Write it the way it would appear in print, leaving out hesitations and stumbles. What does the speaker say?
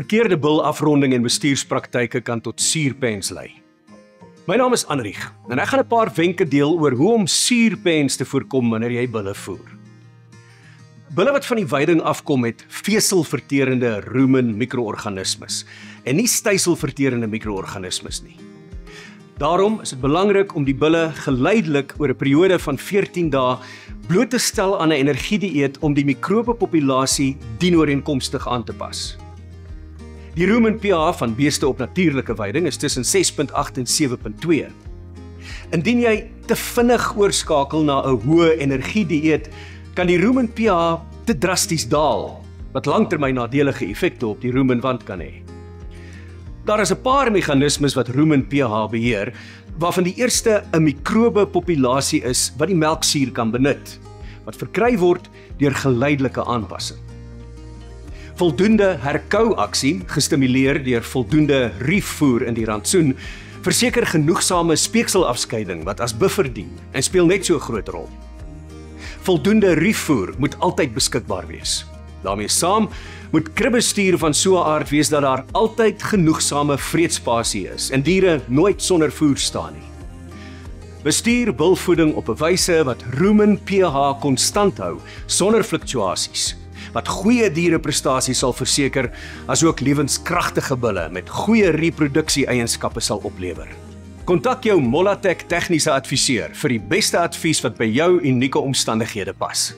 Verkeerde bulafronding en bestuurspraktyke kan tot suurpens lei. My naam is Anrieg en ek gaan 'n paar wenke deel oor hoe om suurpens te voorkom wanneer jy bulle voer. Bulle wat van die weiding afkom het veselverterende rumen mikroorganismes en nie styselverterende mikroorganismes nie. Daarom is dit belangrik om die bulle geleidelik oor 'n periode van 14 dae bloot te stel aan 'n energiedieet om die mikrobepopulasie dienooreenkomstig aan te pas. Die rumen pH van beeste op natuurlike weiding is tussen 6.8 en 7.2. Indien jy te vinnig oorskakel na 'n hoë energiedieet, kan die rumen pH te drasties daal, wat langtermyn nadelige effekte op die rumenwand kan hê. Daar is 'n paar meganismes wat rumen pH beheer, waarvan die eerste 'n mikrobepopulasie is wat die melksuur kan benut, wat verkry word deur geleidelike aanpassing. Voldoende herkou-aksie, gestimuleer deur voldoende riefvoer in die rantsoen, verseker genoegsame speekselafskeiding wat as buffer dien en speel net so 'n groot rol. Voldoende riefvoer moet altyd beskikbaar wees. Daarmee saam moet kribbestuur van so 'n aard wees dat daar altyd genoegsame vreedspasie is en diere nooit sonder voer staan nie. Bestuur bulvoeding op 'n wyse wat rumen pH konstant hou sonder fluktuasies, wat goeie diereprestasie sal verseker, asook lewenskragtige bulle met goeie reproduksie-eienskappe sal oplewer. Kontak jou Molatech tegniese adviseur vir die beste advies wat by jou unieke omstandighede pas.